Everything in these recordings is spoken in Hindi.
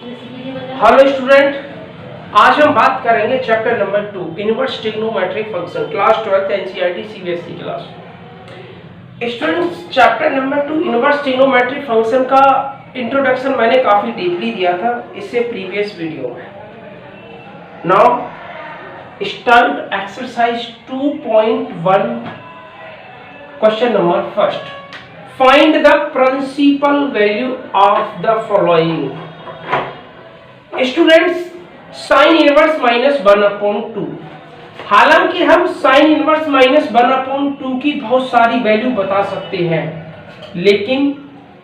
हेलो स्टूडेंट, आज हम बात करेंगे chapter number 2 inverse trigonometric function, class 12 NCERT CBSE class. Students, chapter number 2 inverse trigonometric function का इंट्रोडक्शन मैंने काफी डीपली दिया था इससे प्रीवियस वीडियो में। Now start exercise 2.1 question number first. Find the principal value of the following. Students, sine inverse minus 1/2। हालांकि हम साइन इनवर्स माइनस 1/2 की बहुत सारी वैल्यू बता सकते हैं, लेकिन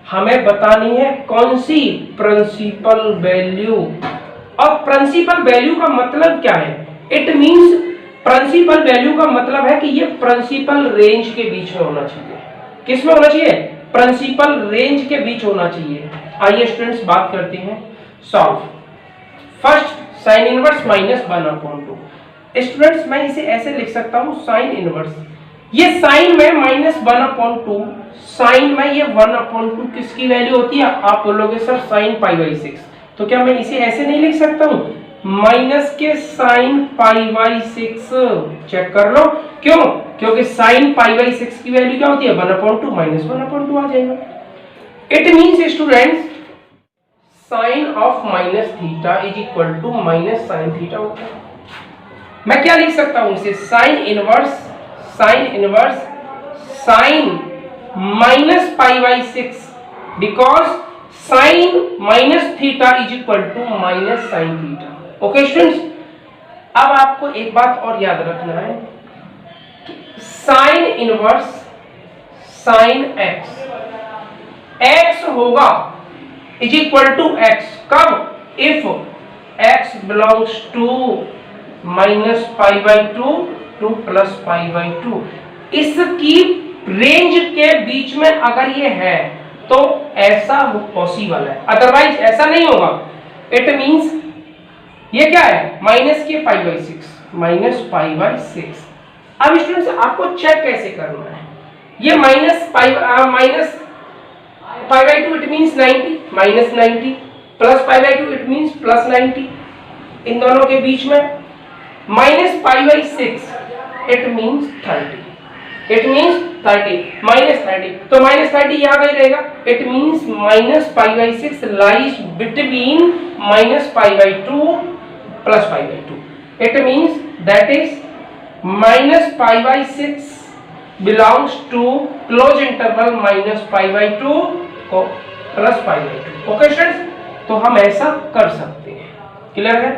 हमें बतानी है कौन सी प्रिंसिपल वैल्यू। और प्रिंसिपल वैल्यू का मतलब क्या है? इट मींस प्रिंसिपल वैल्यू का मतलब है कि ये प्रिंसिपल रेंज के बीच में होना चाहिए। किस में होना चाहिए? प्रिंसिपल रेंज के बीच होना चाहिए। आइए स्टूडेंट्स बात करते हैं। Solve first sign inverse minus 1/2। Students, मैं इसे ऐसे लिख सकता हूं साइन इनवर्स, ये साइन में माइनस 1/2, साइन में ये 1/2 किसकी वैल्यू होती है? आप बोलोगे सर साइन π/6, तो क्या मैं इसे ऐसे नहीं लिख सकता हूं? माइनस के साइन π/6। चेक कर लो, क्यों? क्योंकि साइन π/6 की वैल्यू क्या होती है? 1/2 माइनस 1/2 आ जाएगा। It means students sine of minus theta is equal to minus sine theta होता है। मैं क्या लिख सकता हूं इसे? Sine inverse sine minus π/6 because sine minus theta is equal to minus sine theta. Okay students, अब आपको एक बात और याद रखना है, साइन इनवर्स साइन एक्स होगा इज इक्वल टू एक्स कब? If x belongs to minus π/2 to plus π/2। इसकी रेंज के बीच में अगर ये है तो ऐसा पॉसिबल है, अदरवाइज ऐसा नहीं होगा। इट मींस ये क्या है? माइनस के π/6, माइनस π/6। अब स्टूडेंट्स आपको चेक कैसे करना है? ये minus π/2 it means 90, minus 90 plus π/2 it means plus 90। इन दोनों के बीच में minus π/6 it means 30, it means 30 minus 30, तो माइनस 30 यहां कहीं रहेगा। It means minus π/6 lies between minus π/2 plus π/2। It means that is minus π/6 belongs to close interval minus π/2 को प्लस π/2। ओके स्टूडेंट्स, तो हम ऐसा कर सकते हैं। क्लियर है?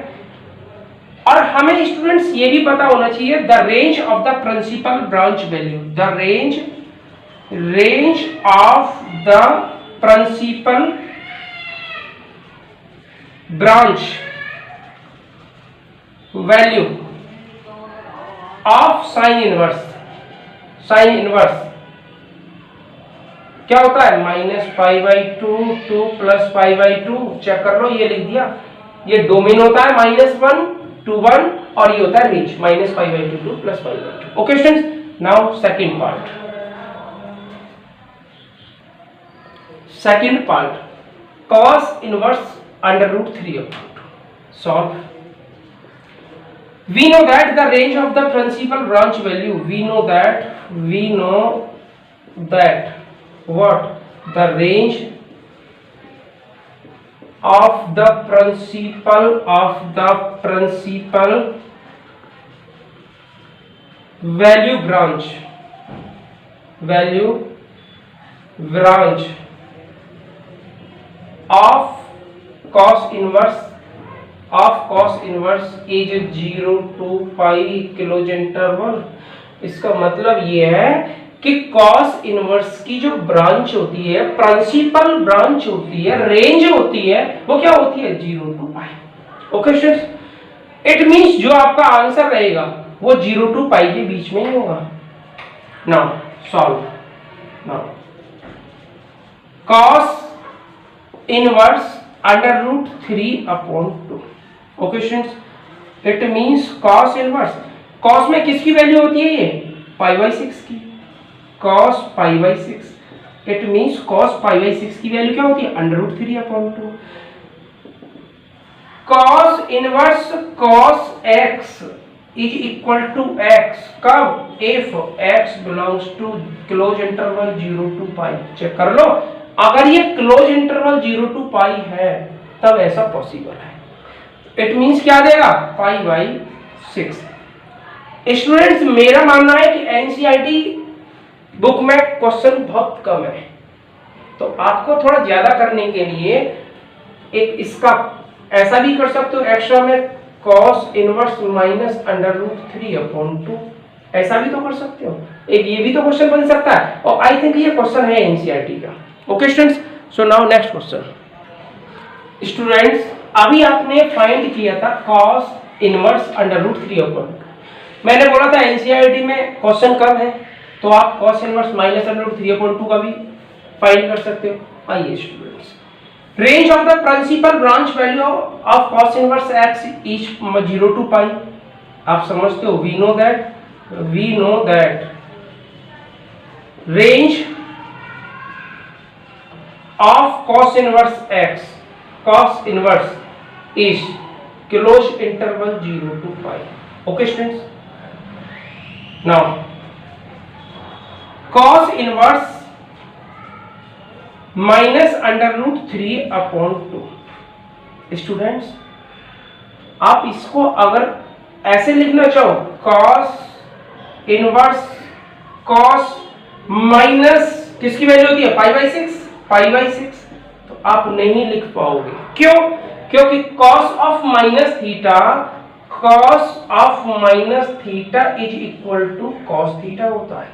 और हमें स्टूडेंट्स ये भी पता होना चाहिए the range of the principal branch value, the range of the principal branch value of sine inverse क्या होता है? Minus π/2 to plus π/2। चेक कर लो, ये लिख दिया। ये डोमेन होता है -1 to 1 और ये होता है range minus π/2 to plus π/2। Okay students, now second part cos inverse √3/2। Solve. We know that the range of the principal branch value, we know that what? The range of the principal value branch of cos inverse is 0 to pi kilos interval. इसका मतलब ये है कि cos इनवर्स की जो ब्रांच होती है, प्रिंसिपल ब्रांच होती है, रेंज होती है, वो क्या होती है? 0 to pi। Okay students, it means जो आपका आंसर रहेगा वो 0 to pi के बीच में ही होगा। Now solve. Now cos inverse √3/2। Okay students, it means cos inverse, cos में किसकी वैल्यू होती है? ये π/6 की, cos π/6। इट मींस cos π/6 की वैल्यू क्या होती है? √3/2। Cos inverse cos x is equal to x, कब? If x belongs to close interval 0 to pi. Check कर लो, अगर ये क्लोज इंटरवल 0 to पाई है तब ऐसा पॉसिबल है। इट मींस क्या देगा? पाई बाई 6। स्टूडेंट्स मेरा मानना है कि एनसीईआरटी बुक में क्वेश्चन बहुत कम है, तो आपको थोड़ा ज्यादा करने के लिए एक इसका ऐसा भी कर सकते हो एक्स्ट्रा में, cos inverse minus under root 3/2, ऐसा भी तो कर सकते हो। एक ये भी तो क्वेश्चन बन सकता है, और आई थिंक ये क्वेश्चन है एनसीईआरटी का। Okay students, so now next question. Students अभी आपने फाइंड किया था cos इनवर्स अंडर रूट 3/2। मैंने बोला था एनसीईआरटी में क्वेश्चन कम है, तो आप cos inverse minus under root 3/2 का भी फाइंड कर सकते हो। आइए students, range of the principal branch value of cos inverse x is 0 to pi. आप समझते हो, we know that range of cos inverse is close interval 0 to pi. Okay students, now cos inverse minus under root 3/2। Students आप इसको अगर ऐसे लिखना चाहो, cos इनवर्स cos माइनस किसकी वैल्यू होती है? पाई बाई 6, तो आप नहीं लिख पाओगे। क्यों? क्योंकि cos of minus theta is equal to cos theta होता है।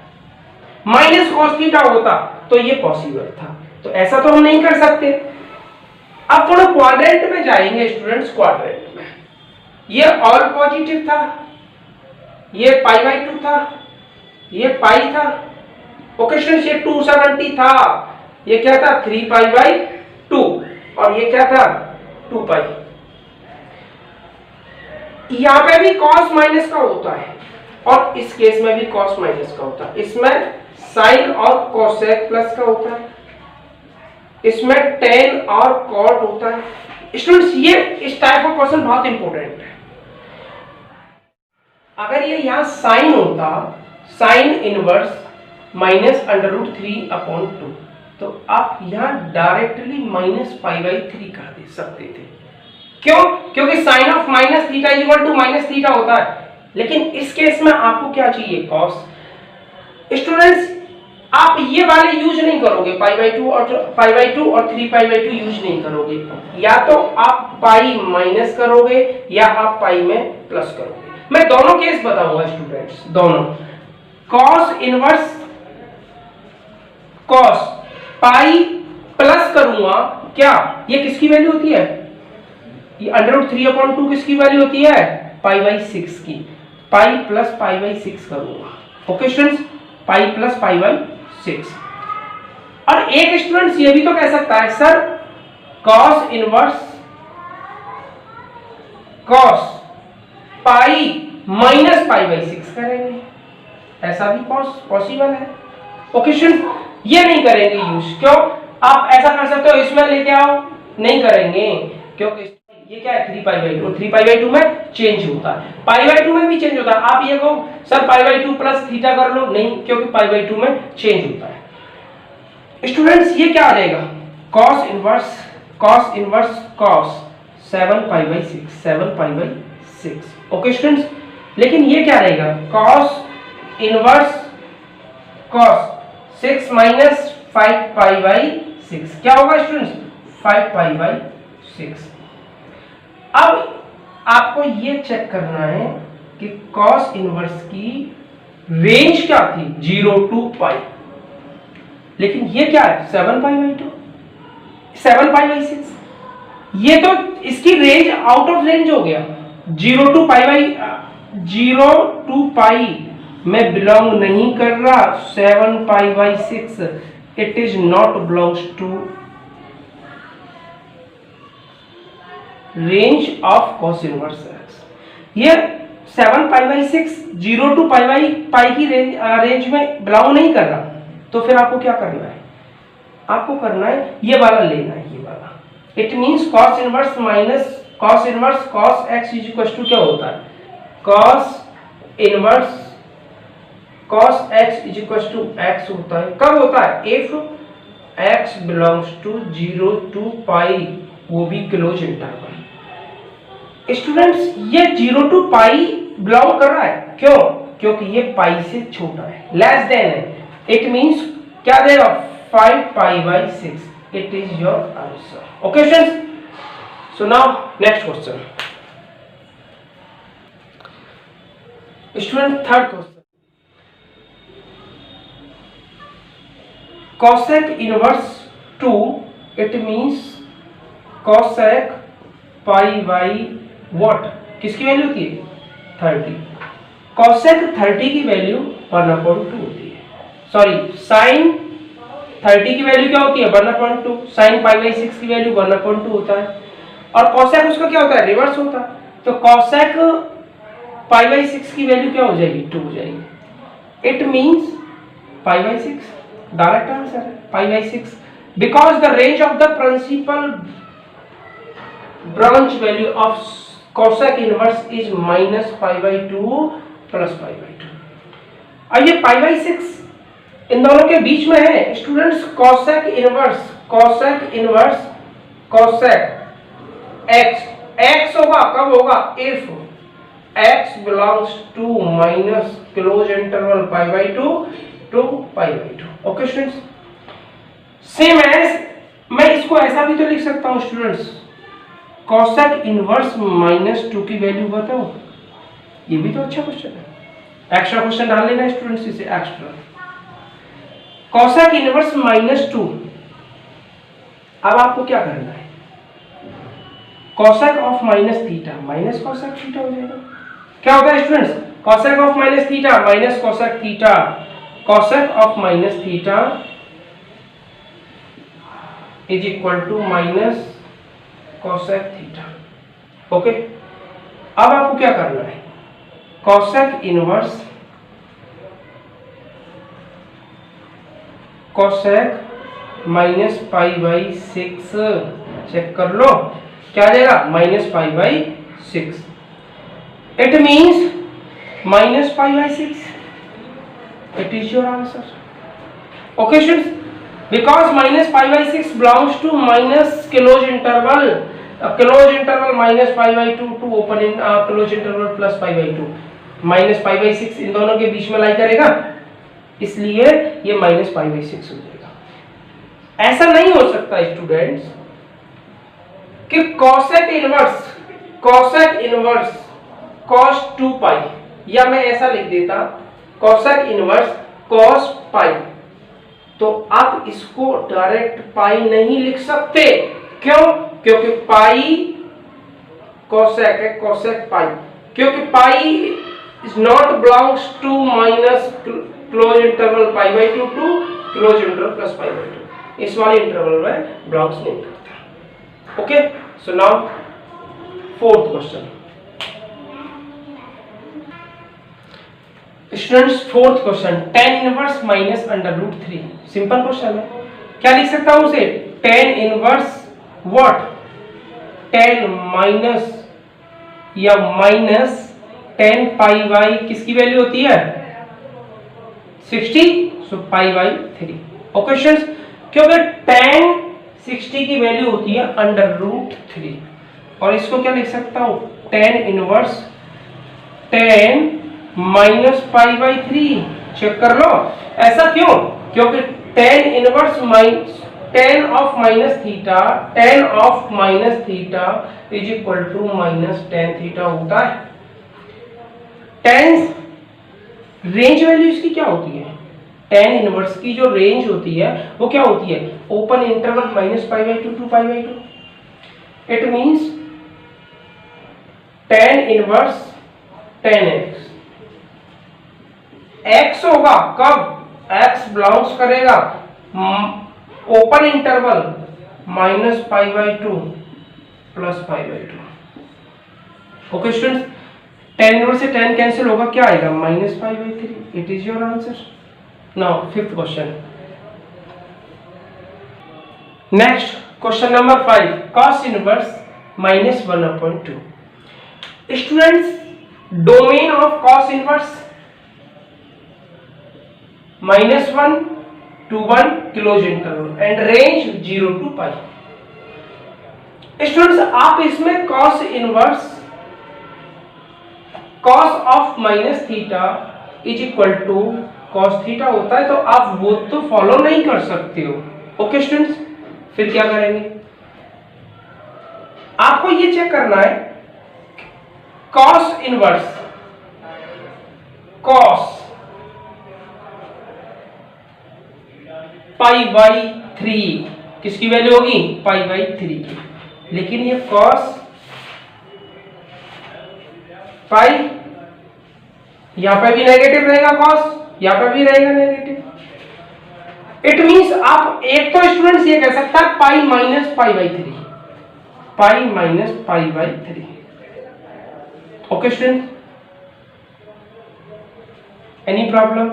माइनस cos थीटा होता तो ये पॉसिबल था, तो ऐसा तो हम नहीं कर सकते। अब थोड़ा क्वाड्रेंट में जाएंगे स्टूडेंट्स। क्वाड्रेंट में ये ऑल पॉजिटिव था, ये पाई बाई 2 था, ये पाई था। ओके स्टूडेंट्स, ये 270 था, ये क्या था? 3 पाई बाई 2, और ये क्या था? 2 पाई। यहां पे भी cos माइनस का होता है, और इस केस में भी cos माइनस का होता है। इसमें साइन और कोसेक प्लस का होता है, इसमें tan और cot होता है। स्टूडेंट्स ये इस टाइप ऑफ क्वेश्चन बहुत इंपॉर्टेंट है। अगर ये यहां साइन होता, sine inverse minus under root 3/2, तो आप यहां डायरेक्टली माइनस पाई बाई 3 कर दे सकते थे। क्यों? क्योंकि sine of minus theta is equal to minus theta होता है। लेकिन इस केस में आपको क्या चाहिए? cos। स्टूडेंट्स आप ये वाले यूज नहीं करोगे, पाई बाई 2 और 3 पाई बाई 2 यूज नहीं करोगे। या तो आप पाई माइनस करोगे या आप पाई में प्लस करोगे। मैं दोनों केस बताऊंगा स्टूडेंट्स, दोनों। cos inverse cos pi plus करूंगा, क्या ये किसकी वैल्यू होती है? ये अंडर रूट 3/2 किसकी वैल्यू होती है? पाई बाई 6 की। पाई प्लस पाई बाई 6 करूंगा। Okay students, pi plus pi by 6। और एक स्टूडेंट्स ये भी तो कह सकता है, sir cos inverse cos pi minus pi by 6 करेंगे, ऐसा भी पॉसिबल है। ओके स्टूडेंट्स, ये नहीं करेंगे यूज। क्यों? आप ऐसा कर सकते हो, इसमें लेके आओ, नहीं करेंगे क्योंकि ये क्या है? 3 पाई बाई 2, 3 पाई बाई 2 में चेंज होता है, पाई बाई 2 में भी चेंज होता है। आप ये कहो sir pi by 2 plus theta कर लो, नहीं, क्योंकि पाई बाई 2 में चेंज होता है। स्टूडेंट्स ये क्या आ जाएगा? cos inverse cos 7 pi by 6, 7 pi by 6। Okay students, लेकिन ये क्या रहेगा? cos inverse cos 6 minus 5 pi by 6, क्या होगा स्टूडेंट्स? 5 pi by 6। अब आपको ये चेक करना है कि cos इनवर्स की रेंज क्या थी? 0 to पाई। लेकिन ये क्या है? 7 पाई बाई 2, 7 पाई बाई 6। ये तो इसकी रेंज आउट ऑफ रेंज हो गया। 0 to पाई में बिलोंग नहीं कर रहा। 7 pi by 6 it is not belongs to range of cos inverse x। ये 7 पाई बाई 6 0 to पाई की रेंज में बिलोंग नहीं कर रहा, तो फिर आपको क्या करना है? आपको करना है ये वाला लेना है, ये वाला। It means cos inverse minus cos inverse cos x is equal to क्या होता है, cos inverse cos x is equal to x होता है। कब होता है, if x belongs to 0 to pi, वो भी क्लोज इंटरवल। स्टूडेंट्स ये 0 टू पाई बिलोंग कर रहा है, क्यों, क्योंकि ये पाई से छोटा है, लेस देन है, इट मींस क्या देगा 5 पाई by 6, it is your answer. Okay students, so now next question, student third question, cosec inverse 2, it means cosec pi by what, किसकी वैल्यू होती है 30, cosec 30 की वैल्यू 1/2 होती है, सॉरी sin 30 की वैल्यू क्या होती है 1/2, sin pi by 6 की वैल्यू 1/2 होता है, और cosec उसका क्या होता है रिवर्स होता है, तो cosec pi by 6 की वैल्यू क्या हो जाएगी 2 हो जाएगी, it means pi by 6, direct answer है pi by 6, because the range of the principal branch value of cosec inverse is minus pi by 2 plus pi by 2। अब ये pi by 6 इन दोनों के बीच में है students, cosec inverse cosec x होगा, कब होगा if x belongs to minus close interval pi by 2 to pi by 2। Okay students, same as मैं इसको ऐसा भी तो लिख सकता हूं स्टूडेंट्स, cosec इनवर्स -2 की वैल्यू बताओ, ये भी तो अच्छा क्वेश्चन है, एक्स्ट्रा क्वेश्चन डाल लेना स्टूडेंट्स, इसे एक्स्ट्रा cosec इनवर्स -2। अब आपको क्या करना है, cosec of minus theta minus cosec theta हो जाएगा, क्या होता है students, cosec of minus theta minus cosec theta, cosec of minus theta is equal to minus cosec theta। Okay, अब आपको क्या करना है, cosec inverse cosec minus pi by 6, check कर लो क्या आ जाएगा minus pi by 6, it means minus pi by 6, it is your answer। okay students, because minus pi by 6 belongs to minus close interval minus pi by 2 to open in close interval plus pi by 2, minus pi by 6 इन दोनों के बीच में लाई करेगा, इसलिए ये minus pi by 6 हो जाएगा। ऐसा नहीं हो सकता स्टूडेंट्स कि cosec इनवर्स cos 2 pi, या मैं ऐसा लिख देता cosec इनवर्स cos पाई, तो आप इसको डायरेक्ट पाई नहीं लिख सकते, क्यों, क्योंकि पाई cosec है cosec पाई, क्योंकि pi is not belongs to minus close interval pi by 2 to close interval plus pi by 2, इस वाले इंटरवल में बिलोंग्स नहीं करता। Okay, so now fourth question students, fourth question, tan inverse minus √3, simple question है, क्या लिख सकता हूं उसे, tan inverse what, tan minus या माइनस tan पाई बाई किसकी वैल्यू होती है 60, so pi by 3। Okay students, क्योंकि tan 60 की वैल्यू होती है √3, और इसको क्या लिख सकता हूं, tan inverse tan minus pi by 3, check कर लो, ऐसा क्यों, क्योंकि tan inverse tan of minus theta is equal to minus tan theta होता है। tan रेंज वैल्यू इसकी क्या होती है, tan इनवर्स की जो रेंज होती है वो क्या होती है, open interval minus pi by 2 to pi by 2, it means tan inverse tan x होगा, कब x बिलोंग्स करेगा open interval minus pi by 2 plus pi by 2। Okay students, tan inverse से tan कैंसिल होगा, क्या आएगा minus pi by 3, it is your answer. Now fifth question, next question number 5, cos inverse -1/2। Students, domain of cos inverse -1 to 1 close interval and range 0 to pi. Students, आप इसमें cos inverse cos of minus theta is equal to cos theta होता है, तो आप वो तो फॉलो नहीं कर सकते हो। ओके स्टूडेंट्स, फिर क्या करेंगे? आपको ये चेक करना है cos inverse cos pi by 3 किसकी वैल्यू होगी? पाई बाई 3 की। लेकिन ये कॉस पाई यहां पे भी नेगेटिव रहेगा, कॉस यहां पे भी रहेगा नेगेटिव। इट मींस आप एक तो स्टूडेंट्स ये कह सकता है पाई minus pi by 3, pi minus pi by 3। Okay student, any problem?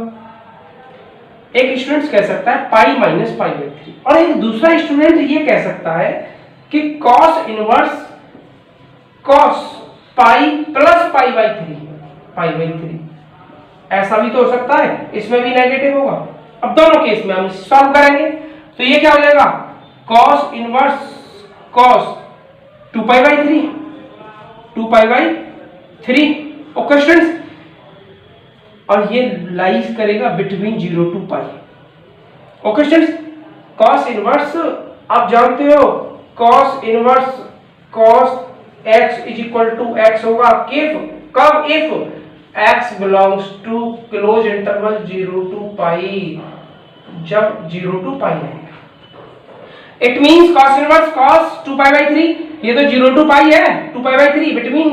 एक स्टूडेंट कह सकता है पाई माइनस पाई बाई 3 और एक दूसरा स्टूडेंट ये कह सकता है कि cos inverse cos pi plus pi by 3, pi by 3। ऐसा भी तो हो सकता है, इसमें भी नेगेटिव होगा। अब दोनों केस में हम सॉल्व करेंगे तो ये क्या हो जाएगा? Cos inverse cos 2 pi by 3, 2 pi by 3। Okay students, और ये लाइज करेगा between 0 to pi. Okay students, cos inverse आप जानते हो cos inverse cos x is equal to x होगा कब? If x belongs to close interval 0 to pi, जब 0 to पाई है। It means cos inverse cos 2 pi by 3, ये तो 0 to पाई है, 2 pi by 3 between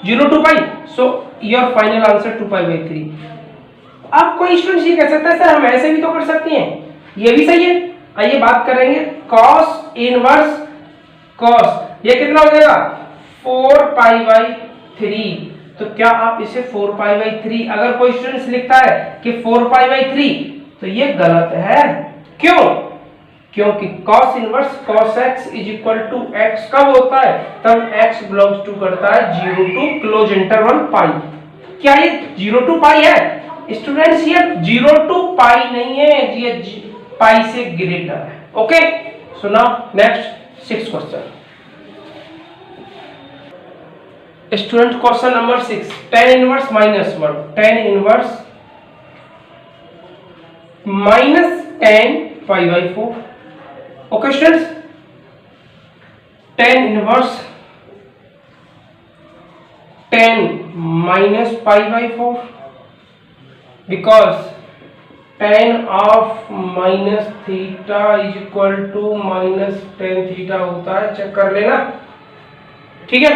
0 to pi, so your final answer 2 pi by 3। अब कोई स्टूडेंट ये कह सकता है सर हम ऐसे भी तो कर सकते हैं, ये भी सही है। आइए बात करेंगे कॉस इनवर्स कॉस, ये कितना हो जाएगा? 4 पाई बाई 3। तो क्या आप इसे 4 पाई बाई 3, अगर कोई स्टूडेंट लिखता है कि 4 पाई बाई 3 तो ये गलत है। क्यों? क्योंकि cos inverse cos x is equal to x कब होता है? तब x बिलोंग्स टू करता है 0 to क्लोज इंटरवल पाई। क्या ये 0 to पाई है? स्टूडेंट्स ये 0 to पाई नहीं है, ये पाई से ग्रेटर है। Okay, so now next 6th question. Student question number 6, tan inverse minus 1, tan inverse minus tan pi by 4। Okay students, tan inverse tan minus pi by 4 because tan of minus theta is equal to minus tan theta होता है, चेक कर लेना, ठीक है।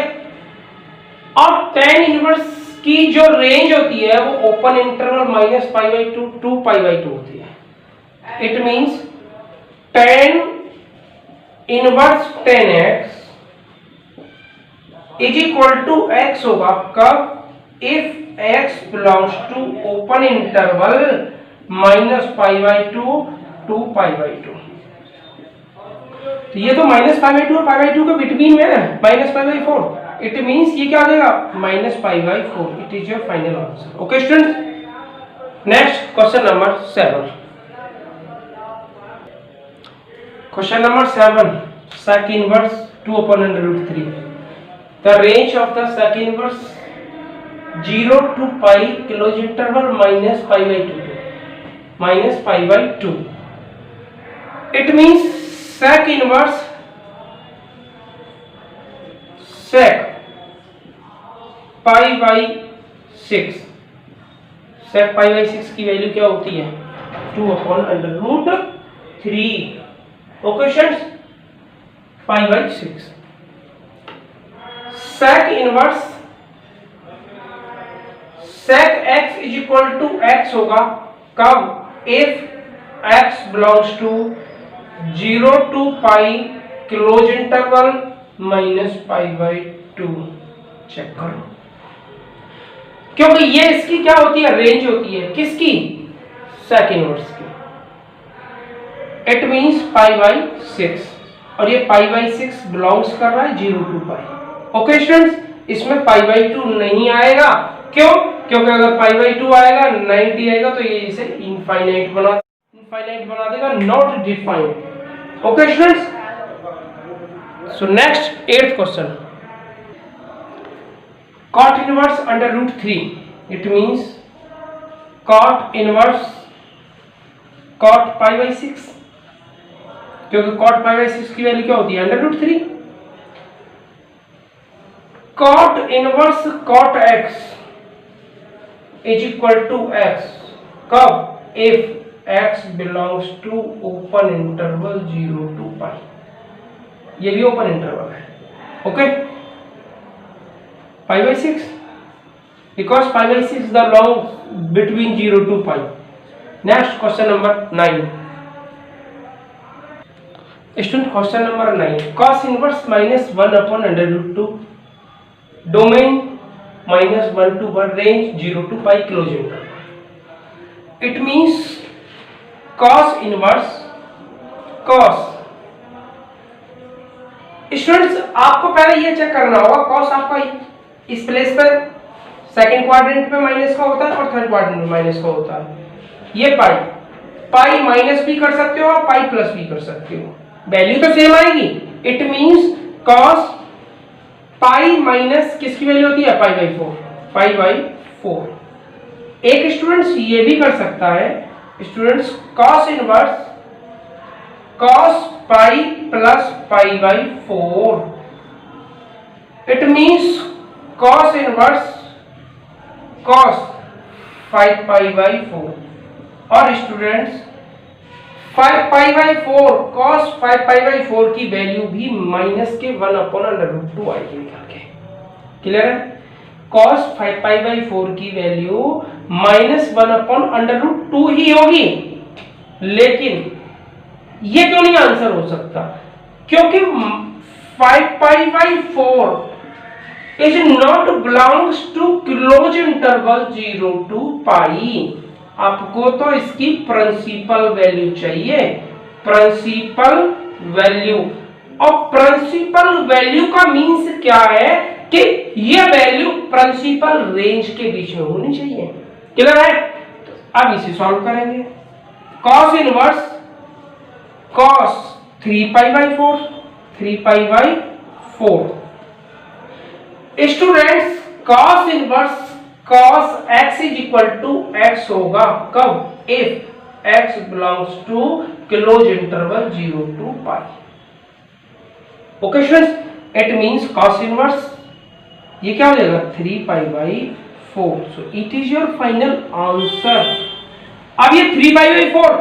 और tan इनवर्स की जो रेंज होती है वो open interval minus pi by 2 to pi by 2 होती है। It means tan inverse tan x is equal to x होगा कब? If x belongs to open interval minus pi by 2 to pi by 2। तो ये तो माइनस पाई बाई 2 और पाई बाई 2 के बिटवीन में है, minus pi by 4। It means ये क्या हो जाएगा? Minus pi by 4। It is your final answer. Okay students, next question number 7। Question number 7, sec inverse 2 upon under root 3. The range of the sec inverse 0 to pi close interval minus pi by 2 minus pi by 2. It means sec inverse sec pi by 6, sec pi by 6 की वैल्यू क्या होती है? 2 upon under root 3। Okay students, pi by 6। sec inverse sec x is equal to x होगा कब? If x belongs to 0 to pi close interval minus pi by 2। Check करो, क्योंकि ये इसकी क्या होती है? रेंज होती है किसकी? sec इनवर्स की। It means pi by 6। और ये पाई बाई 6 बिलोंग्स कर रहा है 0 to पाई। ओके स्टूडेंट्स, इसमें पाई बाई 2 नहीं आएगा। क्यों? क्योंकि अगर पाई बाई 2 आएगा 90 आएगा तो ये इसे इनफाइनाइट बना देगा, not defined. Okay students, so next 8th question, cot inverse under root 3, it means cot inverse cot pi by 6, क्योंकि cot pi by 6 की वैल्यू क्या होती है? Under root 3। cot inverse cot x is equal to x कब? if x belongs to open interval 0 to pi, ये भी ओपन इंटरवल है। Okay, pi by 6 because pi by 6 the long between 0 to pi. Next question number 9. Student, question number 9, cos inverse minus 1 upon under root 2, domain minus 1 to 1, range 0 to pi, close interval. It means cos inverse cos, students आपको पहले ये चेक करना होगा cos आपका इस प्लेस पर सेकंड क्वाड्रेंट पे माइनस का होता है और थर्ड क्वाड्रेंट में माइनस का होता है। ये पाई माइनस भी कर सकते हो और पाई प्लस भी कर सकते हो, वैल्यू तो सेम आएगी। It means cos pi minus किसकी वैल्यू होती है? पाई बाई 4। एक स्टूडेंट्स ये भी कर सकता है, students cos inverse cos pi plus pi by 4, it means cos inverse cos 5 pi by 4। और students 5 pi by 4 cos 5 pi by 4 की वैल्यू भी माइनस के 1 अपॉन अंडर रूट 2 आएगी निकाल के। क्लियर है? cos 5 पाई बाई 4 की value minus 1 upon under root 2 ही होगी। लेकिन ये क्यों नहीं आंसर हो सकता? क्योंकि 5 पाई by 4 is not belongs to close interval 0 to pi। आपको तो इसकी प्रिंसिपल वैल्यू चाहिए, प्रिंसिपल वैल्यू। और प्रिंसिपल वैल्यू का मीन्स क्या है कि ये वैल्यू प्रिंसिपल रेंज के बीच में होनी चाहिए। क्लियर है? तो अब इसे सॉल्व करेंगे। cos inverse cos 3 pi by 4, students cos inverse cos x is equal to x होगा कब? if x belongs to close interval 0 to pi। Okay students, it means cos inverse ये क्या हो जाएगा? 3 pi by 4। So it is your final answer. अब ये 3 पाई बाई 4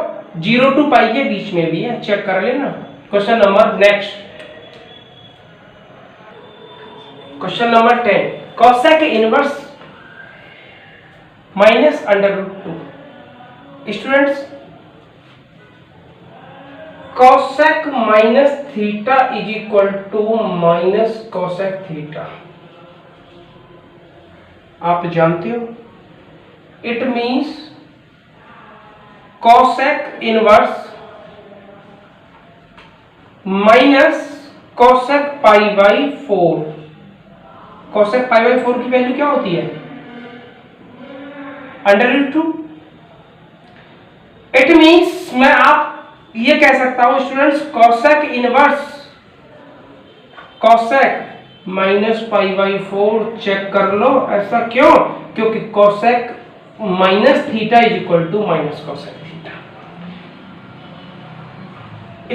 0 to pi के बीच में भी है, चेक कर लेना। Question number next, question number 10, cosec inverse minus under root 2। Students cosec minus theta is equal to minus cosec theta, आप जानते हो। It means cosec inverse minus cosec pi by 4। cosec pi by 4 की वैल्यू क्या होती है? Under root 2। इट मींस मैं आप ये कह सकता हूं students cosec inverse cosec minus pi by 4 check कर लो। ऐसा क्यों? क्योंकि cosec minus theta is equal to minus cosec theta.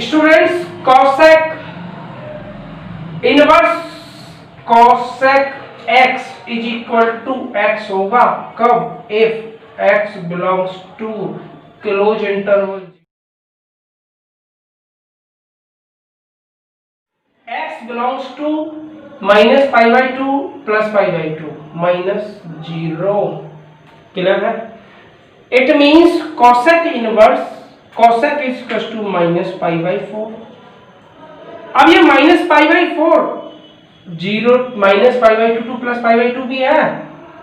Students cosec inverse cosec x is equal to x होगा कब? if x belongs to close interval x belongs to minus pi by 2 plus pi by 2 minus 0। Clear है? It means cosec inverse cosec is equal to minus pi by 4। अब ये minus pi by 4 0 minus pi by 2 plus pi by 2 भी है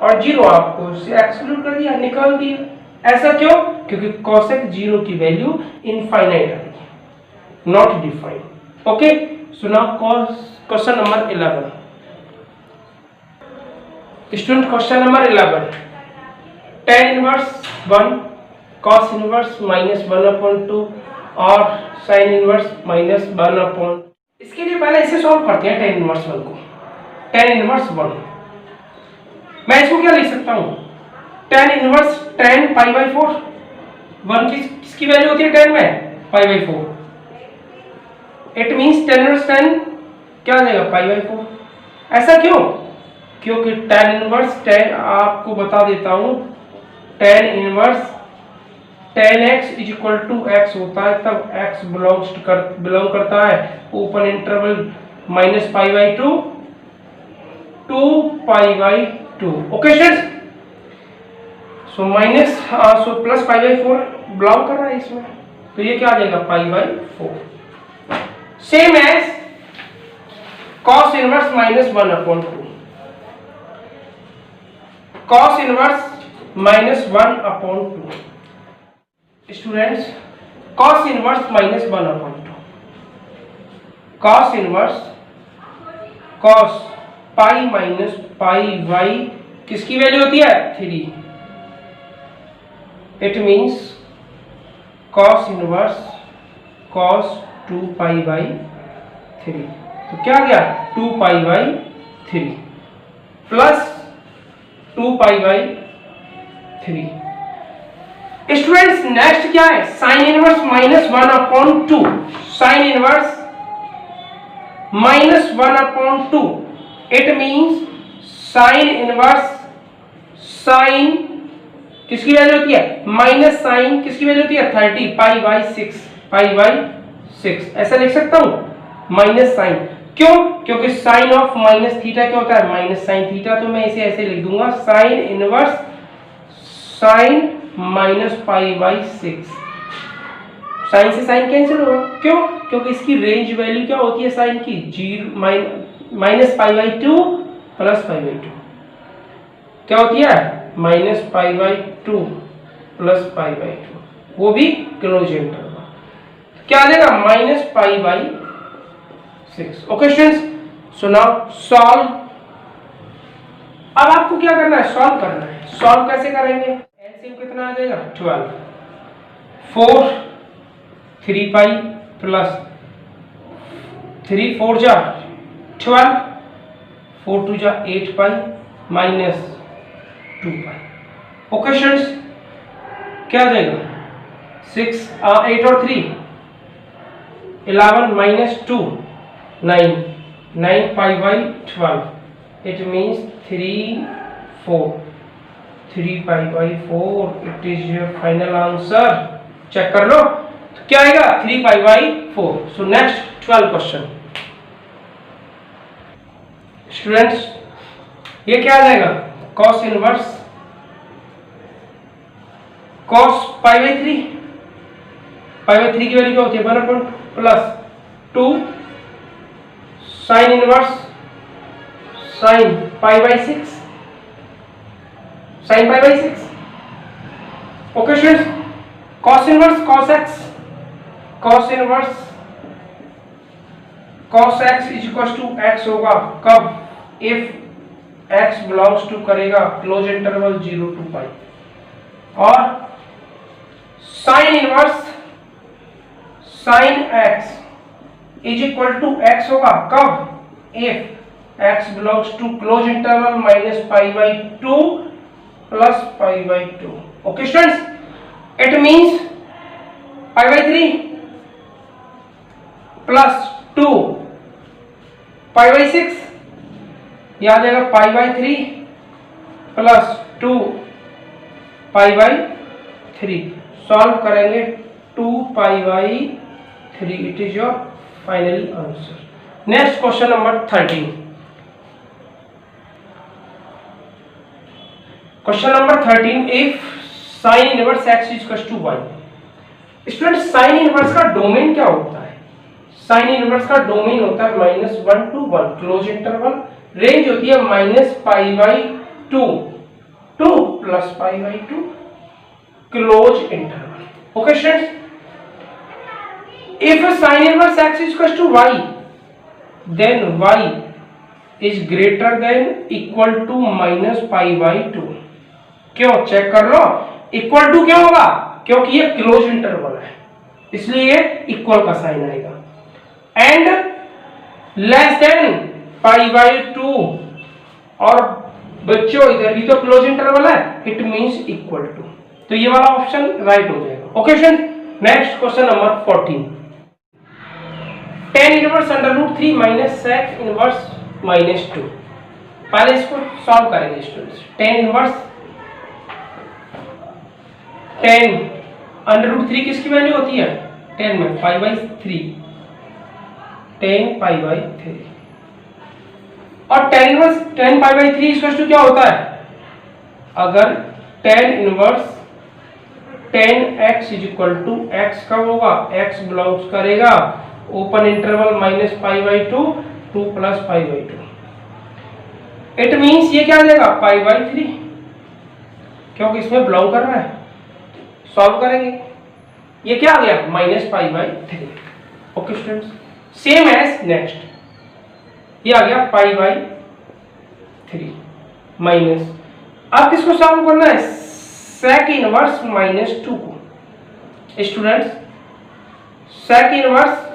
और 0 आपको उससे एक्सक्लूड कर दिया, निकाल दिया। ऐसा क्यों? क्योंकि cosec 0 की वैल्यू इनफाइनाइट आएगी, not defined. Okay, so now question number 11। Student question number 11, tan inverse 1 cos inverse -1/2 और sin इनवर्स -1/, इसके लिए पहले इसे सॉल्व करते हैं। tan इनवर्स 1 को, tan इनवर्स 1 मैं इसको क्या लिख सकता हूं, tan इनवर्स tan π/4। 1 किसकी वैल्यू होती है tan में, π/4। It means tan inverse tan क्या आ जाएगा, π/4। ऐसा क्यों, क्योंकि tan इनवर्स tan, आपको बता देता हूं, tan inverse tan x = x होता है तब x बिलोंग करता है open interval -π/2 to π/2। Okay students, so plus π/4 belong कर रहा है इसमें, तो ये क्या आ जाएगा, π/4। Same as cos inverse -1/2, cos inverse -1/2। Students cos inverse -1/2, cos inverse cos pi minus pi by किसकी वैल्यू होती है, 3। It means cos inverse cos 2 pi by 3, तो क्या आ गया, 2 pi by 3 plus 2 pi by 3। Students next क्या है, sine inverse -1/2, sine inverse -1/2। It means sine inverse, sine किसकी वैल्यू होती है, माइनस साइन किसकी वैल्यू होती है, 30 π/6, π/6 ऐसा लिख सकता हूं, माइनस साइन। क्यों, क्योंकि साइन ऑफ माइनस थीटा क्या होता है, माइनस साइन थीटा, तो मैं इसे ऐसे लिख दूंगा, साइन इनवर्स साइन -π/6। साइन से साइन कैंसिल होगा, क्यों, क्योंकि इसकी रेंज वैल्यू क्या होती है साइन की, -π/2 प्लस π/2 क्या होती है, -π/2 प्लस π/2, वो भी क्लोज इंटरवल, क्या आ जाएगा, -π/6। Okay students, so now solve. अब आपको क्या करना है, सॉल्व करना है। सॉल्व कैसे करेंगे, एलसीएम कितना आ जाएगा, 12, 4 3 पाई प्लस 3 4 जा 12, 4 2 जा 8 pi minus 2 pi. Okay students, क्या आ जाएगा, 6 8 और 3 11 minus 2 9 9 π/12। It means 3 4 3 π/4। It is your final answer, check कर लो, तो क्या आएगा, 3 π/4। So next 12 question. स्टूडेंट्स ये क्या आ जाएगा, cos इनवर्स cos π/3, π/3 की वैल्यू क्या होती है, 1/2 plus 2 sine inverse sine π/6, sine π/6। Okay students, cos inverse cos x, cos inverse cos x = x होगा कब, इफ x बिलोंग्स टू करेगा क्लोज इंटरवल 0 to π। और sine inverse sine x = x होगा कब, if x belongs to close interval -π/2 plus π/2। okay students, it means π/3 plus 2 π/6, यह आ जाएगा π/3 plus 2 π/3। सॉल्व करेंगे 2 π/3, it is your final answer. Next question number 13। Question number 13, if sine inverse x = y। Student sine inverse का डोमेन क्या होता है, साइन इनवर्स का डोमेन होता है -1 to 1 क्लोज इंटरवल, रेंज होती है -π/2 to +π/2 close interval. Okay students, If sin inverse x is equal to y, then y is greater than equal to minus pi by 2. क्यों? चेक कर लो, इक्वल टू क्यों होगा? क्योंकि ये क्लोज इंटरवल है, इसलिए ये इक्वल का साइन आएगा. And less than pi by 2, और बच्चों इधर भी तो क्लोज इंटरवल है, इट मींस इक्वल टू. तो ये वाला ऑप्शन राइट हो जाएगा. Okay student, next question number 14. tan inverse under root 3 minus sec inverse minus 2. पहले इसको सॉल्व करेंगे students. tan inverse tan under root 3 किसकी वैल्यू होती है? 10 में पाई बाई 3, 10 पाई बाई 3. और tan inverse 10 pi by 3 equal to क्या होता है? अगर tan inverse 10x is equal to x कब होगा? x बिलोंग्स करेगा open interval minus pi by 2 2 plus pi by 2. It means ये क्या आ जाएगा? पाई बाई 3, क्योंकि इसमें बिलोंग कर रहा है. सॉल्व करेंगे, ये क्या आ गया? Minus pi by 3. Okay students, same as next, ये आ गया पाई बाई 3 माइनस. अब किसको सॉल्व करना है? sec इनवर्स माइनस 2 को. Students, sec inverse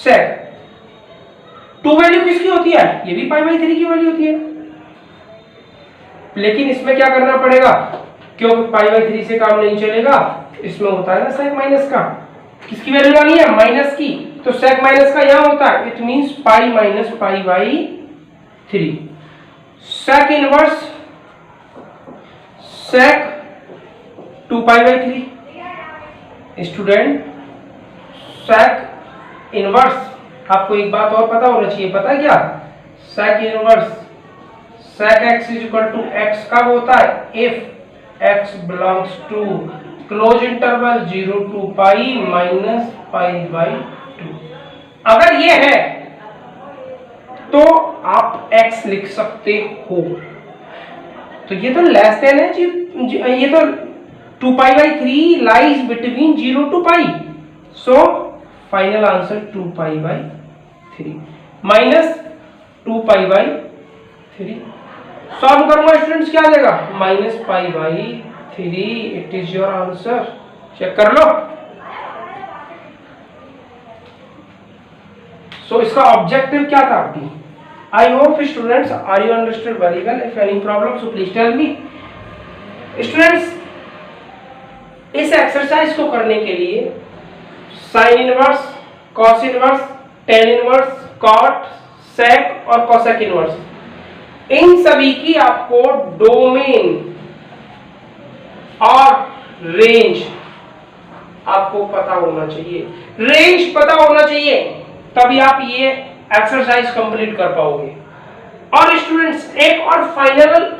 sec 2 value किसकी होती है? ये भी पाई बाई 3 की वैल्यू होती है, लेकिन इसमें क्या करना पड़ेगा? क्योंकि पाई बाई 3 से काम नहीं चलेगा, इसमें होता है ना sec माइनस का. किसकी वैल्यू लानी है? माइनस की. तो sec माइनस का यहां होता है, it means pi minus pi by 3. sec inverse sec 2 pi by 3. Student, sec inverse, आपको एक बात और पता होना चाहिए. पता है क्या? sec inverse sec x is equal to x कब होता है? If x belongs to close interval 0 to pi minus pi by 2. अगर ये है तो आप x लिख सकते हो. तो ये तो लेस देन है जी, ये तो 2 pi by 3 lies between 0 to pi. So final answer 2 pi by 3 minus 2 pi by 3. Solve करूंगा स्टूडेंट्स, क्या आ जाएगा? Minus pi by 3. It is your answer. Check कर लो. सो इसका ऑब्जेक्टिव क्या था आपकी? I hope students are you understood very well. If any problem so please tell me. Students, इस एक्सरसाइज को करने के लिए sine inverse, cos inverse, tan inverse, cot, sec और कोसेक इनवर्स, इन सभी की आपको डोमेन और रेंज आपको पता होना चाहिए. रेंज पता होना चाहिए, तभी आप ये एक्सरसाइज कंप्लीट कर पाओगे. और स्टूडेंट्स, एक और फाइनल,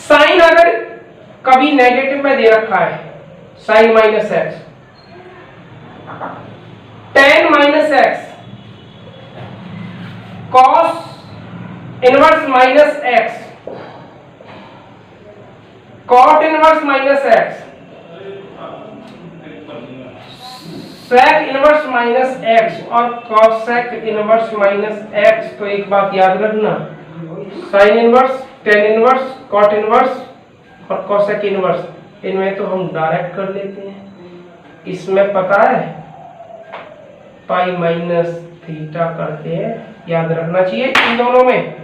साइन अगर कभी नेगेटिव में दे रखा है, sine minus x, tan minus x, cos inverse minus x, cot inverse minus x, sec inverse minus x और कॉसेक इनवर्स माइनस एक्स. तो एक बात याद रखना, sine inverse, tan inverse, cot inverse और कॉसेक इनवर्स, इनमें तो हम डायरेक्ट कर लेते हैं. इसमें पता है पाई माइनस थीटा करते हैं, याद रखना चाहिए. इन दोनों में,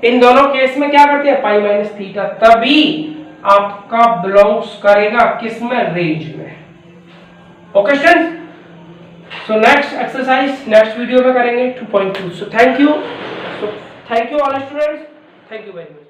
इन दोनों केस में क्या करते हैं? Pi minus theta. तभी आपका बिलोंग्स करेगा किसमें? रेंज में. Okay student, so next exercise next video में करेंगे 2.2. So thank you all students, thank you very much.